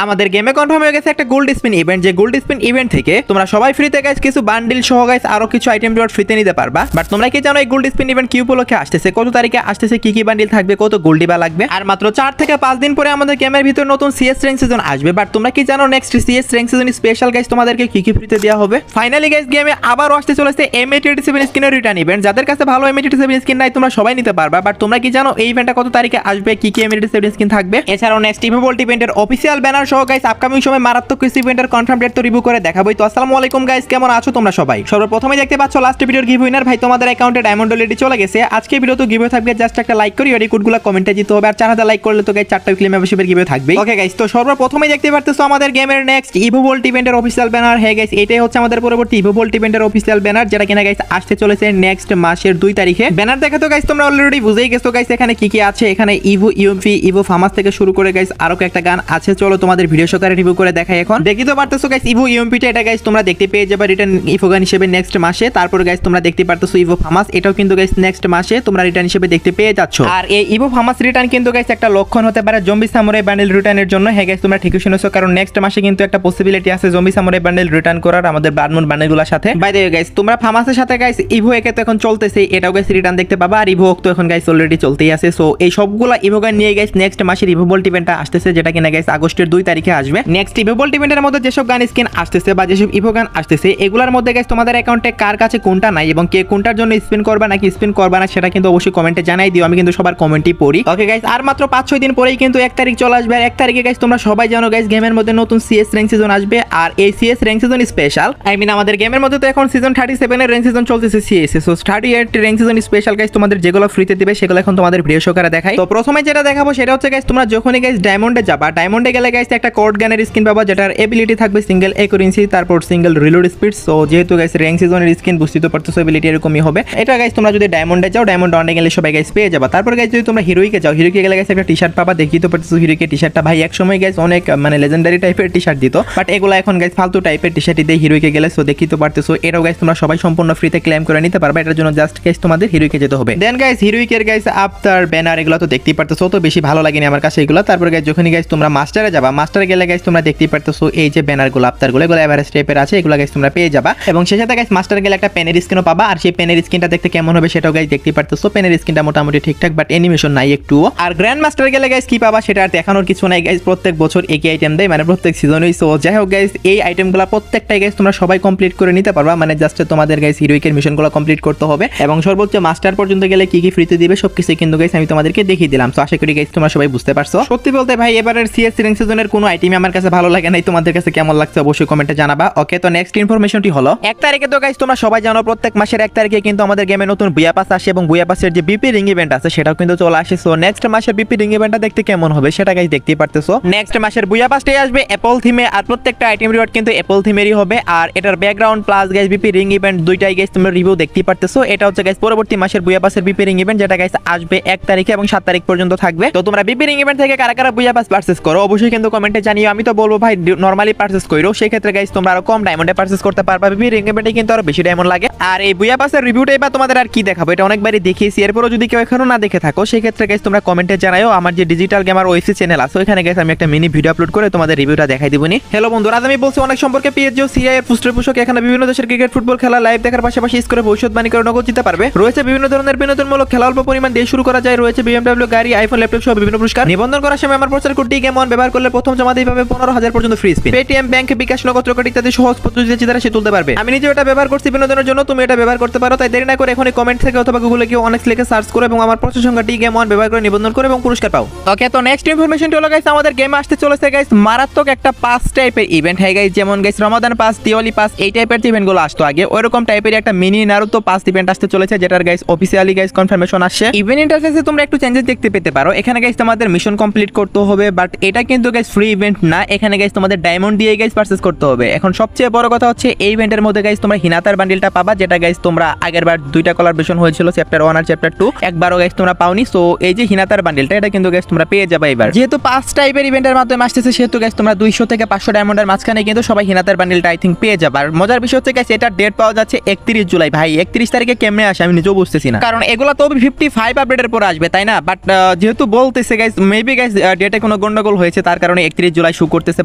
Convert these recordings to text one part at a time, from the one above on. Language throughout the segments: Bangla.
আমাদের গেমে কনফার্ম হয়ে গেছে একটা গোল্ড স্পিন ইভেন্ট, যে গোল্ড স্পিন ইভেন্ট থেকে তোমরা সবাই ফ্রিতে গাইস কিছু বান্ডিল সহ গাইস আরো কিছু আইটেম রিওয়ার্ড ফ্রিতে নিতে পারবা। বাট তোমরা কি জানো এই গোল্ড স্পিন ইভেন্ট কি উপলক্ষে আসতেছে, কত তারিখে আসতেছে, কি কি বান্ডিল থাকবে, কত গোল্ডি বা লাগবে? আর মাত্র 4 থেকে 5 দিন পরে আমাদের গেমের ভিতর নতুন সিএস র্যাঙ্ক সিজন আসবে। বাট তোমরা কি জানো next CS rank season special guys তোমাদেরকে কি কি ফ্রিতে দেওয়া হবে? ফাইনালি গাইস গেমে আবারও আসতে চলেছে M87 স্কিনের রিটার্ন ইভেন্ট। যাদের কাছে ভালো M87 স্কিন নাই তোমরা সবাই নিতে পারবা। বাট তোমরা কি জানো এই ইভেন্টটা কত তারিখে আসবে, কি কি M87 স্কিন থাকবে? এছাড়াও নেক্সট ইভোল্ট ইভেন্টের অফিসিয়াল ব্যানার সহ গাইস আপকামিং সময় মারাত্মক কিছু ইভেন্টের কনফার্ম ডেট তো রিভিউ করে দেখাবোই। তো আসসালামু আলাইকুম গাইস, কেমন আছো তোমরা সবাই? সর্বপ্রথমে দেখতে পাচ্ছ লাস্ট ভিডিওর গিভ উইনার ভাই তোমাদের অ্যাকাউন্টে ডায়মন্ড অলরেডি চলে গেছে। আজকে ভিডিও তো গিভ থাকবে, জাস্ট একটা লাইক করি ওই কোডগুলো কমেন্টে দিতে হবে। আর 4000 লাইক করলে তো গাইস 4টা উইকলি মেম্বারশিপের গিভ থাকবে। ওকে গাইস, তো সর্বপ্রথমে দেখতে পারতেছো আমাদের গেমের নেক্সট ইভোল্ট ইভেন্টের অফিসিয়াল ব্যানার। হ্যাঁ গাইস, এটাই হচ্ছে আমাদের পরবর্তী ইভোল্ট ইভেন্টের অফিসিয়াল ব্যানার, যেটা কিনা গাইস আসতে চলেছে নেক্সট মাসের 2 তারিখে। ব্যানার দেখে তো গাইস তোমরা অলরেডি বুঝেই গেছো গাইস এখানে কি কি আছে। এখানে ইভো ইউএমপি ইভো ফার্মাস থেকে শুরু করে গাইস আরো একটা গান আছে। চলো তোমাদের ভিডিও সহকারে রিভিউ করে দেখাই। এখন দেখি তো পারতেছো গাইস ইভো ইউএমপিটা, এটা গাইস তোমরা দেখতে পেয়ে যাবে রিটার্ন ইভো গান হিসেবে নেক্সট মাসে। তারপর গাইস তোমরা দেখতে পারতেছো ইভো ফার্মাস, এটাও কিন্তু গাইস নেক্সট মাসে তোমরা রিটার্ন হিসেবে দেখতে পেয়ে যাচ্ছ। আর এই ইভো ফার্মাস রিটার্ন কিন্তু গাইস একটা লক্ষণ হতে পারে জম্বি সামুরাই বান্ডেল রিটার্নের জন্য। হ্যাঁ গাইস তোমরা ঠিকই শুনেছো, কারণ নেক্সট মাসে কিন্তু একটা পসিবিলিটি আছে জম্বি সামুরাই বান্ডেল রিটার্ন করার আমাদের ব্লাডমুন বান্ডেলগুলোর সাথে। বাই দ্য ওয়ে গাইস তোমরা ফার্মাসের সাথে গাইস ইভো একে তো এখন চলতেছে, এটাও গাইস রিটার্ন দেখতে পাবা। আর ইভো তো এখন গাইস অলরেডি চলতেই আছে। সো এই সবগুলা ইভো গান নিয়ে গাইস নেক্সট মাসের ইভোল্ট ইভেন্টটা আসতেছে, যেটা কিনা গাইস আগস্টের 2 তারিখে আসবে। নেক্সট ইভোল্ট ইভেন্টের মধ্যে যেসব গান স্কিন আসতেছে বা যেসব ইভো গান আসতেছে এগুলোর মধ্যে গাইস তোমাদের অ্যাকাউন্টে কার কাছে কোনটা নাই এবং কে কোনটার জন্য স্পিন করবে নাকি স্পিন করবে না সেটা কিন্তু অবশ্যই কমেন্টে জানাই দিও, আমি কিন্তু সবার কমেন্টই পড়ি। ওকে গাইস, আর মাত্র 5-6 দিন পরেই কিন্তু 1 তারিখ চলে আসবে। আর 1 তারিখে গাইস তোমরা সবাই জানো গাইস গেমের মধ্যে নতুন সিএস র্যাঙ্ক সিজন আসবে। আর এই CS rank season special, I mean আমাদের গেমের মধ্যে তো এখন সিজন 37 এর র্যাঙ্ক সিজন চলতেছে CS, so 38 rank season special guys তোমাদের যেগুলো ফ্রিতে দিবে সেগুলো এখন তোমাদের ভিডিও সহকারে দেখাই। তো প্রথমে যেটা দেখাবো সেটা হচ্ছে গাইস তোমরা যখনই গাইস ডায়মন্ডে যাবা, ডায়মন্ডে গেলে গাইস একটা কোড গানের স্কিন পাবা, যেটার এবিলিটি থাকবে সিঙ্গেল একুরেন্সি, তারপর সিঙ্গেল রিলোড স্পিড। সো যেহেতু গাইস র্যাঙ্ক সিজনের স্কিন বুঝতে তো পারতেছো এবিলিটি এরকমই হবে। এটা গাইস তোমরা যদি ডায়মন্ডে যাও, ডায়মন্ড অনে গেলে সবাই গাইস পেয়ে যাবা। তারপর গাইস যদি তোমরা হিরোইকে যাও, হিরোইকে গেলে গাইস একটা টি-শার্ট পাবা, দেখি তো পারতেছো হিরোইকে টি-শার্টটা ভাই এক সময় গাইস অনেক মানে লেজেন্ডারি টাইপের টি-শার্ট দিত, বাট এগুলো এখন গাইস ফালতু টাইপের টি-শার্টই দেয় হিরোইকে গেলে। সো দেখি তো পারতেছো এটাও গাইস তোমরা সবাই সম্পূর্ণ ফ্রিতে ক্লেম করে নিতে পারবা। এটার জন্য জাস্ট গাইস তোমাদের হিরোইকে যেতে হবে। দেন গাইস হিরোইকের গাইস আফটার ব্যানার এগুলো তো দেখতেই পারতেছো, তো বেশি ভালো লাগেনি আমার কাছে এগুলো। তারপর গাইস যখনই গাইস তোমরা মাস্টারে যাবা, মাস্টারে গেলে গাইস তোমরা দেখতেই পারতেছো এই যে ব্যানারগুলো আফটারগুলো এগুলো এভারেজ টাইপের আছে, এগুলো গাইস তোমরা পেয়ে যাবা। এবং সেই সাথে গাইস মাস্টারে গেলে একটা পেনের স্কিনও পাবা। আর সেই পেনের স্কিনটা দেখতে কেমন হবে সেটাও গাইস দেখতেই পারতেছো। পেনের স্কিনটা মোটামুটি ঠিকঠাক, বাট অ্যানিমেশন নাই একটুও। আর গ্র্যান্ড মাস্টারে গেলে গাইস কি পাবা সেটা আর দেখানোর কিছু নাই গাইস, প্রত্যেক বছর একই আইটেম দেয়, মানে প্রত্যেক সিজনই। সো যাই হোক গাইস এই আইটেমগুলো প্রত্যেকটাই গাইস তোমরা সবাই কমপ্লিট করে নিতে পারবা, মানে জাস্ট তোমাদের গাইস হিরোইকের মিশনগুলো কমপ্লিট করতে হবে। এবং সর্বোচ্চ মাস্টার পর্যন্ত গেলে কি কি ফ্রিতে দিবে সবকিছু কিন্তু গাইস আমি তোমাদেরকে দেখিয়ে দিলাম। সো আশা করি গাইস তোমরা সবাই বুঝতে পারছো। সত্যি বলতে ভাই এবারের সিএস র্যাঙ্ক সিজনের কোনো আইটেমই আমার কাছে ভালো লাগে নাই, তোমাদের কাছে কেমন লাগছে অবশ্যই কমেন্টে জানাবা। ওকে, তো নেক্সট ইনফরমেশনটি হলো 1 তারিখে তো গাইস তোমরা সবাই জানো প্রত্যেক মাসের 1 তারিখে কিন্তু আমাদের গেমে নতুন বুয়া পাস আসে এবং বুয়া পাসের যে বিপি রিং ইভেন্ট আছে সেটাও কিন্তু চলে আসে। সো নেক্সট মাসের বিপি রিং ইভেন্টটা দেখতে কেমন হবে সেটা গাইস দেখতেই পারতেছো। নেক্সট মাসের বুয়া পাসটাই আসবে অ্যাপল থিমে, আর প্রত্যেকটা আইটেম রিওয়ার্ড কিন্তু অ্যাপল থিমেরই হবে। আর এটার background plus guys BP ring event দুইটাই গাইস তোমরা রিভিউ দেখতেই পারতেছো। এটা হচ্ছে গাইস পরবর্তী মাসের বুয়া পাসের বিপি রিং ইভেন্ট, যেটা গাইস আসবে 1 তারিখে এবং 7 তারিখ পর্যন্ত থাকবে। তো তোমরা বিপি রিং ইভেন্ট থেকে কারা কারা বুয়া পাস পারচেজ করো অবশ্যই কিন্তু কমেন্টে জানিও। আমি তো বলবো ভাই নরমালি পারচেজ করো, সেই ক্ষেত্রে গাইস তোমরা আরো কম ডায়মন্ডে পারচেজ করতে পারবা। বিপি রিং ইভেন্টে কিন্তু আরো বেশি ডায়মন্ড লাগে। আর এই বুয়া পাসের রিভিউটাই বা তোমাদের আর কি দেখাবো, এটা অনেকবারই দেখিয়েছি। এরপরও যদি কেউ এখনো না দেখে থাকো সেই ক্ষেত্রে গাইস তোমরা কমেন্টে জানাও। আমার যে ডিজিটাল গেমার ওএসসি চ্যানেল আছে ওখানে গাইস আমি একটা মিনি ভিডিও আপলোড করে তোমাদের রিভিউটা দেখাই দিবনি। হ্যালো বন্ধুরা, আজ আমি বলছি অনেক সম্পর্কে পিএসজি ও সিআই এর পৃষ্ঠপোষক এখানে বিভিন্ন দেশের ক্রিকেট ফুটবল খেলা লাইভ দেখার পাশাপাশি স্কোরে ভবিষ্যৎবাণী করে নগদ জিততে পারবে। রয়েছে বিভিন্ন ধরনের বিনোদনমূলক খেলা, অল্প পরিমাণ দিয়ে শুরু করা যায়। রয়েছে বিএমডব্লিউ গাড়ি, আইফোন, ল্যাপটপ সহ বিভিন্ন পুরস্কার। নিবন্ধন করার সময় আমার প্রচার কোডটি গেম অন ব্যবহার করলে প্রথম জমা দিতে পাবে 15,000 পর্যন্ত ফ্রি স্পিন। পেটিএম, ব্যাংক, বিকাশ, নগদ রকেট ইত্যাদি সহজ পদ্ধতিতে দ্বারা সে তুলতে পারবে। আমি নিজে এটা ব্যবহার করছি বিনোদনের জন্য, তুমি এটা ব্যবহার করতে পারো। তাই দেরি না করে এখনই কমেন্ট থেকে অথবা গুগলে গিয়ে অনেক লিখে সার্চ করো এবং আমার প্রচার সংখ্যাটি গেম অন ব্যবহার করে নিবন্ধন করো এবং পুরস্কার পাও। ওকে, তো নেক্সট ইনফরমেশনটি হলো গাইস আমাদের গেমে আসতে চলেছে গাইস মারাত্মক একটা পাস টাইপের ইভেন্ট। হ্যাঁ গাইস, যেমন গাইস রমাদান পাস, দিওয়ালি পাস এই টাইপের ইভেন্টগুলো আসতো আগে, ওইরকম টাইপের একটা মিনি নারুতো পাস ইভেন্ট আসতে চলেছে, যেটার গাইস অফিসিয়ালি গাইস কনফার্মেশন আসছে। ইভেন্ট ইন্টারফেসে তোমরা একটু চেঞ্জেস দেখতে পেতে পারো। এখানে গাইস তোমাদের মিশন কমপ্লিট করতে হবে, বাট এটা কিন্তু গাইস ফ্রি ইভেন্ট না, এখানে গাইস তোমাদের ডায়মন্ড দিয়ে গাইস পারচেজ করতে হবে। এখন সবচেয়ে বড় কথা হচ্ছে এই ইভেন্টের মধ্যে গাইস তোমরা হিনাতার বান্ডিলটা পাবা, যেটা গাইস তোমরা আগেরবার 2টা কোলাবোরেশন হয়েছিল চ্যাপ্টার 1 আর চ্যাপ্টার 2, একবারও গাইস তোমরা পাওনি। সো এই যে হিনাতার বান্ডিলটা এটা কিন্তু গাইস তোমরা পেয়ে যাবে এবার। যেহেতু 5 টাইপের ইভেন্টের মাধ্যমে আসতেছে সেহেতু গাইস তোমরা 200 থেকে 500 ডায়মন্ডের মাঝখানে কিন্তু সবাই হিনাতার বান্ডিলটা আই থিংক পেয়ে যাবে। আর মজার বিষয় হচ্ছে গাইস এটা ডেট পাওয়া যাচ্ছে 31 জুলাই। ভাই 31 তারিখে কেমনে আসে আমি নিজেও বুঝতেছি না, কারণ এগুলো তো 55 আপডেটের পর আসবে তাই না। বাট যেহেতু বলতেছে গাইস মেবি গাইস ডেটে কোনো গন্ডগোল হয়েছে তার কারণে 31 জুলাই শু করতেছে,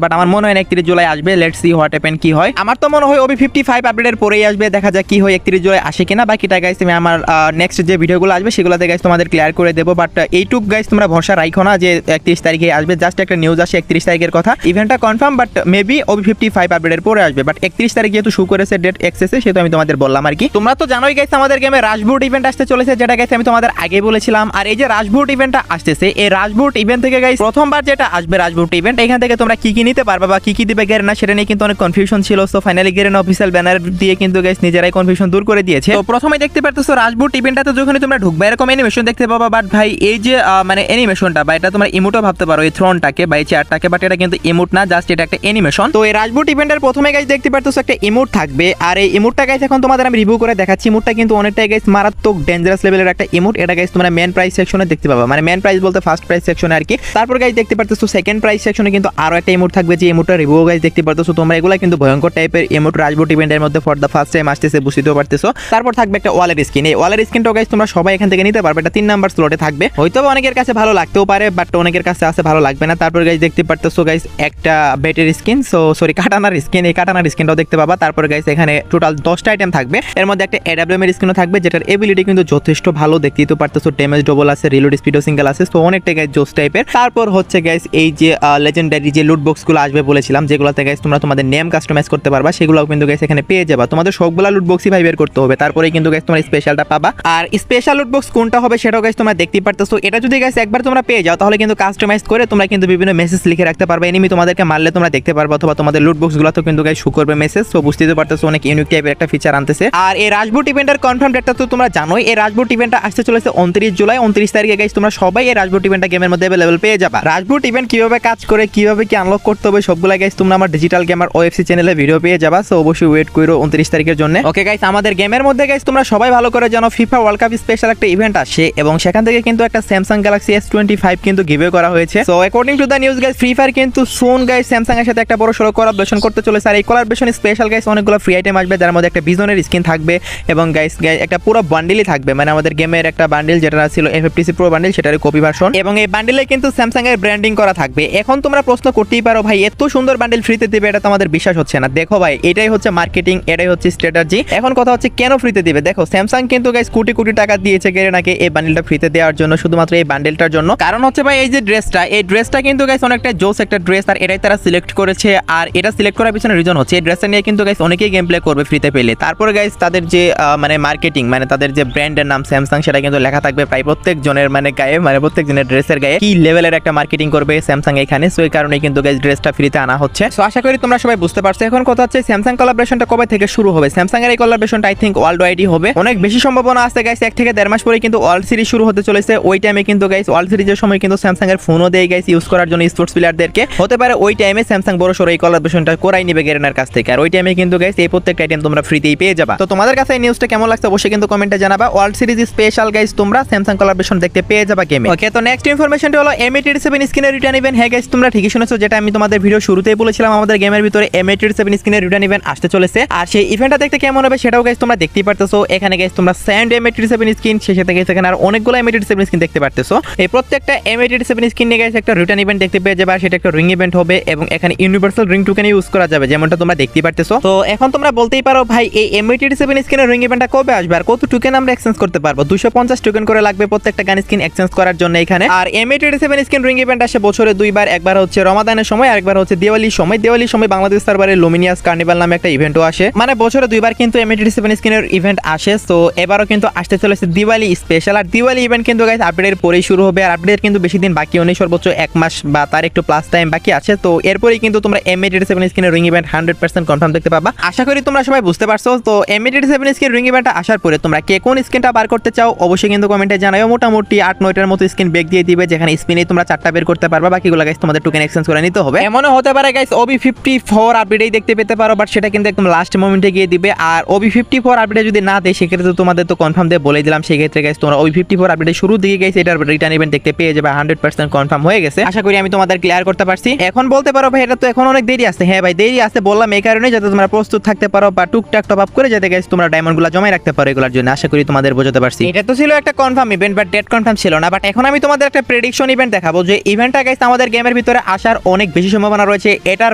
বাট আমার মনে হয় 31 জুলাই আসবে। লেটস সি হোয়াট হ্যাপেন কি হয়। আমার তো মনে হয় ওবি 55 আপডেটের পরেই আসবে, দেখা যাক কি হয় 31 জুলাই আসে কিনা। বাকিটা গাইস আমি আমার নেক্সট যে ভিডিওগুলো আসবে সেগুলোতে গাইস তোমাদের ক্লিয়ার করে দেবো। বাট এইটুক গাইস তোমরা ভরসা রাখো না যে 31 তারিখে আসবে, জাস্ট একটা নিউজ আসে 31 তারিখের কথা, ইভেন্টটা কনফার্ম, বাট মেবি ওবি 55 আপডেটের পরে আসবে। বাট 31 তারিখ যেহেতু শু করেছে ডেট এক্সেসে, সেহেতু আমি তোমাদের বললাম আর কি। তোমরা তো জানোই গাইস আমাদের গেমে রাশবুট ইভেন্ট আসতে চলেছে, যেটা গাইস আমি তোমাদের আগে বলেছিলাম। আর এই যে রাশবুট ইভেন্টটা আসতেছে, এই রাশবুট ইভেন্ট থেকে গাইস প্রথমবার যেটা আসবে রাশবুট ইভেন্ট, এখান থেকে তোমরা কি কি নিতে পারবা বা কি কি দিবে গেরেনা, সেটা নিয়ে কিন্তু অনেক কনফিউশন ছিল। So finally Garena official banner দিয়ে কিন্তু গাইস নিজেরাই কনফিউশন দূর করে দিয়েছে। তো প্রথমে দেখতে পারতেছো রাশবুট ইভেন্টটাতে যখন তোমরা ঢুকবে এরকম অ্যানিমেশন দেখতে পাবা। বাট ভাই এই যে মানে অ্যানিমেশনটা বা এটা তোমরা ইমোটও ভাবতে পারো, এই থ্রোনটাকে বা এই চেয়ারটাকে, বাট এটা কিন্তু ইমোট না, জাস্ট এটা একটা অ্যানিমেশন। তো এই রাশবুট ইভেন্টের প্রথমে গাইস দেখতে পারতেছো একটা ইমোট থাকবে। আর এই ইমোটটা গাইস এখন তোমাদের আমি রিভিউ করে দেখাচ্ছি। ইমোটটা কিন্তু অনেকটাই গাইস মারাত্মক ডেঞ্জারাস লেভেলের একটা ইমোট। এটা গাইস তোমরা মেন প্রাইস সেকশনে দেখতে পাবা, মানে মেন প্রাইস বলতে ফার্স্ট প্রাইস সেকশনে আর কি। তারপর গাইস দেখতে পারতেছো সেকেন্ড প্রাইস সেকশনে কিন্তু আরো একটা ইমোট থাকবে, যে ইমোটটা রিভিউ গাইস দেখতে পারতেছো তোমরা। এগুলা কিন্তু ভয়ঙ্কর টাইপের ইমোট রাশবুট ইভেন্টের মধ্যে ফর দা ফার্স্ট টাইম আসতেছে, বুঝতেও পারতেছো। তারপর থাকবে একটা ওয়ালের স্কিন। এই ওয়ালের স্কিনটাও গাইস তোমরা সবাই এখান থেকে নিতে পারবে, এটা 3 নাম্বার স্লটে থাকবে। হয়তো অনেকের কাছে ভালো লাগতেও পারে, বাট অনেকের কাছে আছে ভালো লাগবে না। তারপর গাইস দেখতে পারতেছো গাইস একটা বেটের স্কিন, সরি কাটানার স্কিন, এই কাটানার স্কিনটাও দেখতে পাবা। তারপর গাইস এখানে টোটাল 10টা আইটেম থাকবে, এর মধ্যে একটা এডাব্লিউএম এর স্কিনও থাকবে, যেটার এবিলিটি কিন্তু যথেষ্ট ভালো, দেখতেই তো পারতেছো। ড্যামেজ ডবল আছে, রিলোড স্পিডও সিঙ্গেল আছে, সো অনেকটা গাইস জোস টাইপের। তারপর হচ্ছে গাইস এই যে লেজেন্ডারি যে লুট বক্সগুলো আসবে বলেছিলাম, যেগুলোতে গাইস তোমরা তোমাদের নেম কাস্টমাইজ করতে পারবা, সেগুলোও কিন্তু গাইস এখানে পেয়ে যাবা। তোমাদের সবগুলা লুট বক্সই ভাই বের করতে হবে, তারপরেই কিন্তু গাইস তোমরা স্পেশালটা পাবা। আর স্পেশাল লুট বক্স কোনটা হবে সেটাও গাইস তোমরা দেখতেই পারতেছো। এটা যদি গাইস একবার তোমরা পেয়ে যাও, তাহলে কিন্তু কাস্টমাইজ করে তোমরা কিন্তু বিভিন্ন মেসেজ লিখে রাখতে পারবে, এনিমি তোমাদেরকে মারলে তোমরা দেখতে পারবে, অথবা তোমাদের লুট বক্সগুলোতে কিন্তু গাইস শো করবে মেসেজ। সো বুঝতেই পারতেছো অনেক ইউনিক টাইপের একটা ফিচার আনতেছে। আর এই রাশবুট ইভেন্টের কনফার্ম ডেটটা তো তোমরা জানোই, এই রাশবুট ইভেন্টটা আসতে চলেছে 29 জুলাই। 29 তারিখে গাইস তোমরা সবাই এই রাশবুট ইভেন্টটা গেমের মধ্যে अवेलेबल পেয়ে যাবা। রাশবুট ইভেন্ট কিভাবে কাজ করে, কিভাবে কি আনলক করতে হবে, সবগুলা গাইস তোমরা আমার ডিজিটাল গেমার ওএফসি চ্যানেলে ভিডিও পেয়ে যাবা। সো অবশ্যই ওয়েট করো 29 তারিখের জন্য। ওকে গাইস, আমাদের গেমের মধ্যে গাইস তোমরা সবাই ভালো করে জানো ফিফা ওয়ার্ল্ড কাপ স্পেশাল একটা ইভেন্ট আসে, এবং সেখান থেকে কিন্তু একটা স্যামসাং গ্যালাক্সি S25 কিন্তু গিভওয়ে করা হয়েছে। So according to the news guys, free fire কিন্তু সুন গাইস স্যামসাং এর সাথে একটা বড় সড়ো কোলাবোরেশন করতে চলেছে। আর এই কোলাবোরেশন স্পেশাল গাইস অনেকগুলো ফ্রি আইটেম আসবে, যার মধ্যে একটা বিজনের স্কিন থাকবে, এবং গাইস একটা পুরো বান্ডিলই থাকবে, মানে আমাদের গেমের একটা বান্ডিল যেটা ছিল FFTC প্রো বান্ডিল, সেটারই কপি ভার্সন, এবং এই বান্ডিলে কিন্তু স্যামসাং এর ব্র্যান্ডিং করা থাকবে। এখন তোমরা প্রশ্ন করতেই পারো ভাই এত সুন্দর বান্ডিল ফ্রিতে দিবে, এটা তো আমাদের বিশ্বাস হচ্ছে না। দেখো ভাই, এটাই হচ্ছে মার্কেটিং, এটাই হচ্ছে স্ট্র্যাটেজি। এখন কথা হচ্ছে কেন ফ্রিতে দিবে। দেখো স্যামসাং কিন্তু গাইস কোটি কোটি টাকা দিয়েছে গেরেনাকে এই বান্ডিলটা ফ্রিতে দেওয়ার জন্য, শুধুমাত্র এই বান্ডিলটার জন্য। কারণ হচ্ছে ভাই এই যে ড্রেসটা, এই ড্রেসটা কিন্তু গাইস অনেকটা জোস একটা ড্রেস, আর এটাই তারা সিলেক্ট করেছে। আর এটা সিলেক্ট করার পিছনে রিজন হচ্ছে এই ড্রেসটা নিয়ে কিন্তু গাইস অনেকেই গেম প্লে করবে ফ্রিতে পেলে। তারপরে গাইস তাদের যে মানে মার্কেটিং, মানে তাদের যে ব্র্যান্ডের নাম স্যামসাং, সেটা কিন্তু লেখা থাকবে প্রায় প্রত্যেক জনের মানে গায়ে, মানে প্রত্যেক জনের ড্রেসের গায়ে কি লেভেলের একটা মার্কেটিং করবে স্যামসাং এখানে। সো এই কারণে কিন্তু গাইস ড্রেসটা ফ্রিতে আনা হচ্ছে। সো আশা করি তোমরা সবাই বুঝতে পারছো। এখন কথা হচ্ছে স্যামসাং কোলাবোরেশনটা কবে থেকে শুরু হবে। স্যামসাং এর এই কোলাবোরেশনটা আই থিংক ওয়ার্ল্ড ওয়াইডই হবে, অনেক বেশি সম্ভাবনা আছে গাইস। 1 থেকে 1.5 মাস পরে কিন্তু ওয়ার্ল্ড সিরিজ শুরু হতে চলেছে। ওই টাইমে কিন্তু গাইস ওয়ার্ল্ড সিরিজের সময় কিন্তু স্যামসাং এর ফোনও দেয় গাইস ইউজ করার জন্য স্পোর্টস প্লেয়ারদেরকে। হতে পারে ওই টাইমে স্যামসাং বড় সড়ো এই কোলাবোরেশনটা করাই নিবে গেরেনার কাছ থেকে, আর ওই টাইমে কিন্তু গাইস এই প্রত্যেকটা আইটেম তোমরা ফ্রিতেই পেয়ে যাবা। তো তোমাদের কাছে এই নিউজটা কেমন লাগছে অবশ্যই কিন্তু কমেন্টে জানাবা। ওয়ার্ল্ড সিরিজ স্পেশাল গাইস তোমরা স্যামসাং কোলাবোরেশন দেখতে পেয়ে যাবা গেমে। ওকে, তো নেক্সট ইনফরমেশনটা হলো M887 স্কিনের রিটার্ন ইভেন্ট। হ্যাঁ গাইস, তোমরা ঠিকই শুনেছো, যেটা আমি তোমাদের ভিডিও শুরুতেই বলেছিলাম, আমাদের গেমের ভিতরে M887 স্কিনের রিটার্ন ইভেন্ট আসতে চলেছে। আর সেই ইভেন্টটা দেখতে কেমন হবে সেটাও গাইস তোমরা দেখতেই পারতেছো। এখানে গাইস তোমরা স্যান্ড M887 স্কিন, সেই সাথে গাইস এখানে আর অনেকগুলো M887 স্কিন দেখতে পারতেছো। এই প্রত্যেকটা M887 স্কিন নিয়ে গাইস একটা রিটার্ন ইভেন্ট দেখতে পেয়ে যাবে, আর সেটা একটা রিং ইভেন্ট হবে, এবং এখানে ইউনিভার্সাল রিং টোকেন ইউজ করা যাবে, যেমনটা তোমরা দেখতেই পারতেছো। তো এখন তোমরা বলতেই পারো ভাই এই M887 স্কিনের রিং ইভেন্টটা কবে আসবে, আর কত টোকেন আমরা এক্সচেঞ্জ করতে পারবো। 250 টোকেন করে লাগবে প্রত্যেকটা গান স্কিন এক্সচেঞ্জ করার জন্য এখানে। আর M887 স্কিন রিং ইভেন্ট আসে বছরে দুইবার, একবার হচ্ছে রমাদানের সময়, আরেকবার হচ্ছে দিওয়ালির সময়। দিওয়ালির সময় বাংলাদেশ সার্ভারে লুমিনিয়াস কার্নিভাল নামে একটা ইভেন্টও আসে, মানে বছরে দুইবার কিন্তু M887 স্কিনের ইভেন্ট আসে। সো এবারও কিন্তু আসতে চলেছে দিওয়ালি স্পেশাল। আর দিওয়ালি ইভেন্ট কিন্তু গাইস আপডেটের পরেই শুরু হবে, আর আপডেট কিন্তু বেশি দিন বাকি নেই, সর্বোচ্চ 1 মাস বা তার একটু প্লাস টাইম বাকি আছে। তো এরপরেই কিন্তু তোমরা M887 স্কিনের রিং ইভেন্ট 100% কনফার্ম দেখতে পাবা। আশা করি তোমরা সবাই বুঝতে পারছো। তো M887 স্কিন রিং ইভেন্টটা আসার পরে তোমরা কে কোন স্কিনটা বার করতে চাও অবশ্যই কিন্তু কমেন্টে জানাও। মোটামুটি 8-9টার মতো স্কিন বেক দিয়ে দিবে, যেখানে স্পিনে তোমরা 4টা বের করতে পারবা, বাকিগুলো গাইস তোমাদের টোকেন এক্সচেঞ্জ করে নিতে হবে। এমনও হতে পারে গাইস OB54 আপডেটেই দেখতে পেতে পারো, বাট সেটা কিন্তু একদম লাস্ট মোমেন্টে গিয়ে দিবে। আর OB54 আপডেট যদি না দেয় সেক্ষেত্রে তো তোমাদের তো কনফার্ম দিয়ে বলে দিলাম, সেক্ষেত্রে গাইস তোমরা OB54 আপডেটের শুরু দিকে গাইস এটার রিটার্ন ইভেন্ট দেখতে পেয়ে যাবে, 100% কনফার্ম হয়ে গেছে। আশা করি আমি তোমাদের ক্লিয়ার করতে পারছি। এখন বলতে পারো ভাই এটা তো এখন অনেক দেরি আছে। হ্যাঁ ভাই দেরি আছে বললাম এই কারণে, যাতে তোমরা প্রস্তুত থাকতে পারো বা টুকটাক টপ আপ করে যাতে গাইস তোমরা ডায়মন্ডগুলো জমাই রাখতে পারো এগুলোর জন্য। আশা করি তোমাদের বোঝাতে পারছি। এটা তো ছিল একটা confirm event, but date confirm ছিল না। বাট এখন আমি তোমাদের একটা প্রেডিকশন ইভেন্ট দেখাবো, যে ইভেন্টটা গাইস আমাদের গেমের ভিতরে ভিতরে আসার অনেক বেশি সম্ভাবনা রয়েছে। এটার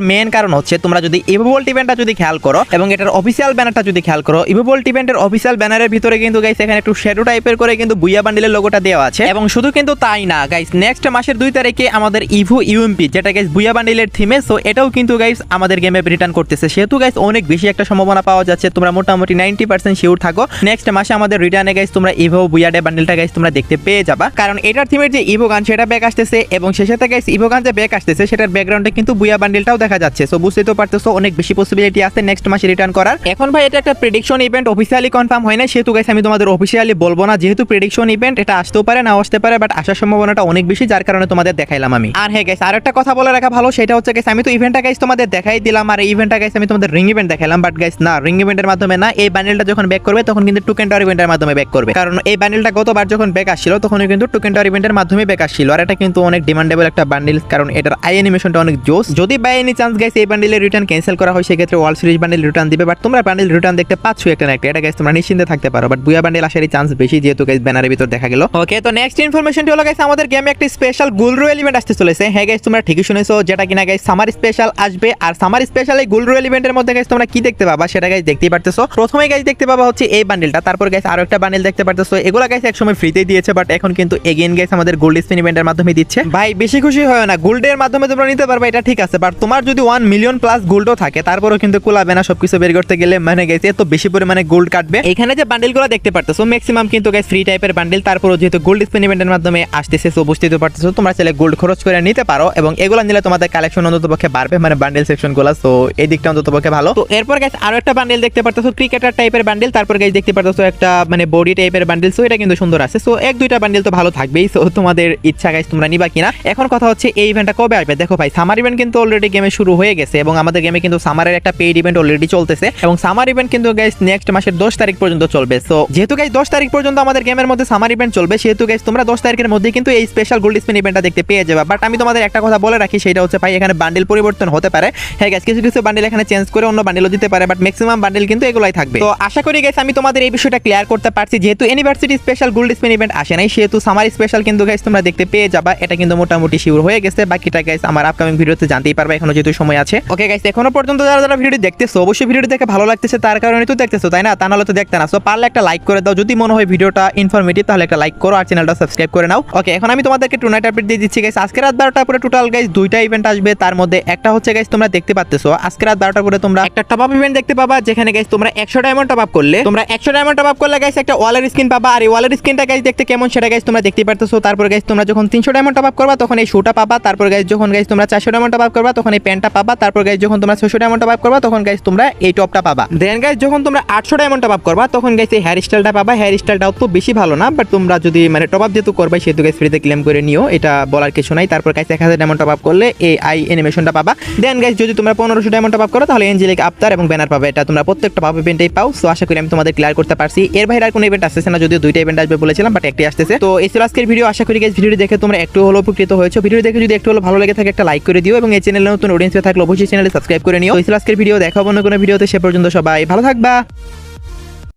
মেন কারণ হচ্ছে তোমরা যদি ইভোভোল্ট ইভেন্টটা যদি খেয়াল করো এবং এটার অফিসিয়াল ব্যানারটা যদি খেয়াল করো, ইভোভোল্ট ইভেন্টের অফিসিয়াল ব্যানারের ভিতরে কিন্তু গাইস এখানে একটু শ্যাডো টাইপের করে কিন্তু বুইয়া বান্ডিলের লোগোটা দেওয়া আছে। এবং শুধু কিন্তু তাই না গাইস, নেক্সট মাসের 2 তারিখে আমাদের ইভো ইউএমপি যেটা গাইস বুইয়া বান্ডিলের থিমে, সো এটাও কিন্তু গাইস আমাদের গেমে রিটার্ন করতেছে। সেহেতু গাইস অনেক বেশি একটা সম্ভাবনা পাওয়া যাচ্ছে। তোমরা মোটামুটি 90% শিওর থাকো নেক্সট মাসে আমাদের রিটার্নে গাইস তোমরা ইভো বুইয়া ডে বান্ডিলটা গাইস তোমরা দেখতে পেয়ে যাবা। কারণ এটার থিমের যে ইভো গান সেটা ব্যাক আসতেছে এবং সেই সাথে গাইস ইভো গান যে ব্যাক আসতেছে সেটার ব্যাকগ্রাউন্ডে কিন্তু বুইয়া বান্ডিলটাও দেখা যাচ্ছে। সো বুঝতে তো পারতেছো অনেক বেশি পসিবিলিটি আছে নেক্সট মাসে রিটার্ন করার। এখন ভাই এটা একটা প্রেডিকশন ইভেন্ট, অফিসিয়ালি কনফার্ম হয় না, সেহেতু গাইস আমি তোমাদের অফিসিয়ালি বলবো না। যেহেতু প্রেডিকশন ইভেন্ট এটা আসতেও পারে না আসতে পারে, বাট আসার সম্ভাবনাটা অনেক বেশি, যার কারণে তোমাদের দেখাইলাম আমি। আর হ্যাঁ গাইস আরেকটা কথা বলে রাখা ভালো, সেটা হচ্ছে গাইস আমি তো ইভেন্টটা গাইস তোমাদের দেখাই দিলাম, আর এই ইভেন্টটা গাইস আমি তোমাদের রিং ইভেন্ট দেখাইলাম, বাট গাইস না, রিং ইভেন্টের মাধ্যমে না, এই বান্ডেলটা যখন ব্যাক করবে তখন কিন্তু টোকেন টাওয়ার ইভেন্টের মাধ্যমে ব্যাক করবে। কারণ এই বান্ডেলটা গতবার যখন ব্যাক আসছিল তখন কিন্তু টোকেন টাওয়ার ইভেন্টের মাধ্যমে ব্যাক আসছিল। আর এটা কিন্তু অনেক ডিমান্ডেবল একটা বান্ডেল, কারণ এটার আই অ্যানিমেশনটা অনেক জোস। যদি বাই এনি চান্স গাইস এই বান্ডেলের রিটার্ন ক্যান্সেল করা হয় সেক্ষেত্রে ওয়ার্ল্ড সিরিজ বান্ডেল রিটার্ন দিবে, বাট তোমরা বান্ডেল রিটার্ন দেখতে পাচ্ছ একটা না একটা, এটা গাইস তোমরা নিশ্চিন্তে থাকতে পারো। বাট বুইয়া বান্ডেল আসারই চান্স বেশি, যেহেতু গাইস ব্যানারের ভিতর দেখা গেল। ওকে, তো নেক্সট ইনফরমেশনটি হলো গাইস আমাদের গেমে একটা স্পেশাল গোল রয়েল ইভেন্ট আসতে চলেছে। হ্যাঁ গাইস তোমরা ঠিকই শুনেছো, যেটা কিনা গাইস সামার স্পেশাল আসবে। আর সামার স্পেশাল এই গোল রয়েল ইভেন্টের মধ্যে গাইস তোমরা কি দেখতে পাবা সেটা গাইস দেখতেই পারতেছো। প্রথমে গাইস দেখতে পাবা হচ্ছে এই বান্ডেলটা, তারপর গাইস আরো একটা বান্ডেল দেখতে পারতেছো। এগুলা গাইস একসময় ফ্রিতে দিয়েছে, বাট এখন কিন্তু এগেইন গাইস আমাদের গোল্ড স্পিন ইভেন্টের মাধ্যমে দিচ্ছে। ভাই বেশি খুশি হয় না, গোল্ডের মাধ্যমে তোমরা নিতে পারবে এটা ঠিক আছে, বাট তোমার যদি 1 মিলিয়ন প্লাস গোল্ডও থাকে তারপরেও কিন্তু কুলাবে না সবকিছু বের করতে গেলে। মানে গাইস এত বেশি পরিমাণে গোল্ড কাটবে। এখানে যে বান্ডেলগুলো দেখতে পারতেছো ম্যাক্সিমাম কিন্তু গাইস ফ্রি টাইপের বান্ডেল, তারপরও যেহেতু গোল্ড স্পিন ইভেন্টের মাধ্যমে আসতেছে সো বুঝতেই তো পারতেছো তোমরা চাইলে গোল্ড খরচ করে নিতে পারো এবং এগুলো নিলে তোমাদের কালেকশন অন্ততপক্ষে বাড়বে, মানে বান্ডেল সেকশনগুলো। সো এই দিকটা অন্ততপক্ষে ভালো। তো এরপর গাইস আরো একটা বান্ডেল দেখতে পারতেছো ক্রিকেটার টাইপের বান্ডেল, তারপর গাইস দেখতে পারতেছো একটা মানে বডি টাইপের বান্ডেল। সো এটা কিন্তু সুন্দর আছে। সো এক দুইটা বান্ডেল তো ভালো থাকবেই। সো তোমাদের ইচ্ছা গাইস তোমরা নিবা কিনা। এখন কথা হচ্ছে এই ইভেন্টটা কবে আসবে। দেখো ভাই সামার ইভেন্ট কিন্তু অলরেডি গেমে শুরু হয়ে গেছে এবং আমাদের গেমে কিন্তু সামারের একটা পেইড ইভেন্ট অলরেডি চলতেছে এবং সামার ইভেন্ট কিন্তু গাইস নেক্সট মাসের 10 তারিখ পর্যন্ত চলবে। সো যেহেতু গাইস 10 তারিখ পর্যন্ত আমাদের গেমের মধ্যে সামার ইভেন্ট চলবে, সেহেতু গাইস তোমরা 10 তারিখের মধ্যে কিন্তু এই স্পেশাল গোল্ড স্পিন ইভেন্টটা দেখতে পেয়ে যাবে। বাট আমি তোমাদের একটা কথা বলে রাখি, সেটা হচ্ছে ভাই এখানে বান্ডেল পরিবর্তন হতে পারে। হ্যাঁ গাইস কিছু কিছু বান্ডেল এখানে চেঞ্জ করে অন্য বান্ডেলও দিতে পারে, বাট ম্যাক্সিমাম বান্ডেল কিন্তু এগুলাই থাকবে। তো আশা করি গাইস আমি তোমাদের এই বিষয়টা ক্লিয়ার করতে পারছি। যেহেতু university special gold spin event আসে নাই, সেহেতু সামার স্পেশাল কিন্তু গাইস তোমরা দেখতে পেয়ে যাবা। এটা কিন্তু মোটামুটি শিওর হয়ে গেছে। বাকিটা গাইস আমার আপকামিং ভিডিওতে জানতেই পারবে, এখনো যেহেতু সময় আছে। ওকে গাইস এখনো পর্যন্ত যারা যারা ভিডিওটি দেখতেছো অবশ্যই ভিডিওটি দেখে ভালো লাগতেছে তার কারণে তো দেখতেছো, তাই না? তা নাহলে তো দেখতে না। সো পারলে একটা লাইক করে দাও, যদি মনে হয় ভিডিওটা ইনফরমেটিভ তাহলে একটা লাইক করো আর চ্যানেলটা সাবস্ক্রাইব করে নাও। ওকে এখন আমি তোমাদেরকে টুনাইট আপডেট দিয়ে দিচ্ছি গাইস। আজকে রাত 12টার পরে টোটাল গাইস 2টা ইভেন্ট আসবে। তার মধ্যে একটা হচ্ছে গাইস তোমরা দেখতে পাচ্তেছো আজকে রাত 12টার পরে তোমরা একটা টপ আপ ইভেন্ট দেখতে পাবা, যেখানে গাইস তোমরা 100 ডায়মন্ড টপ আপ করলে গাইস একটা ওয়ালের স্কিন পাবা। আর এই ওয়ালের স্কিনটা গাইস দেখতে কেমন সেটা গাইস তোমরা দেখতে পারতেছো। তারপর গাইস তোমরা যখন 300 ডায়মন্ড টপ আপ করবা তখন এই শুটা পাবা। তারপর গাইস যখন গাইস তোমরা 400 ডায়মন্ড টপ আপ করবা তখন এই প্যান্টটা পাবা। তারপর গাইস যখন তোমরা 600 ডায়মন্ড টপ আপ করবা তখন গাইস তোমরা এই টপটা পাবা। দেন গাইস যখন তোমরা 800 ডায়মন্ড টপ আপ করবা তখন গাইস এই হেয়ার স্টাইলটা পাবা। হেয়ার স্টাইলটাও তো বেশি ভালো না, বাট তোমরা যদি মানে টপ আপ যেহেতু করবে সেহেতু গাইস ফ্রিতে ক্লেম করে নিও, এটা বলার কিছু নাই। তারপর গাইস 1000 ডায়মন্ড টপ আপ করলে এই আই অ্যানিমেশনটা পাবা। দেন গাইস যদি তোমরা 1500 ডায়মন্ড টপ আপ করো তাহলে এঞ্জেলিক আফতার এবং ব্যানার পাবে। এটা তোমরা প্রত্যেকটা টপ আপ ইভেন্টেই পাও। সো আশা করি আমি তোমাদের ক্লিয়ার করতে পারছি। এর বাইরে আর কোনো ইভেন্ট আসতেছে না, যদিও 2টা ইভেন্ট আসবে বলেছিলাম, বাট একটাই আসতেছে। তো এই ছিল আজকের ভিডিও। আশা করি গাইস ভিডিওটি দেখে তোমরা একটু হলো উপকৃত হয়েছো। ভিডিও দেখে যদি একটু হলো ভালো লেগে থাকে একটা লাইক করে দিও এবং এই চ্যানেলে নতুন অডিয়েন্স থাকলে অবশ্যই চ্যানেলে সাবস্ক্রাইব করে নিও। এই ছিল আজকের ভিডিও, দেখা হবে অন্য কোনো ভিডিওতে। সে পর্যন্ত সবাই ভালো থাকবা।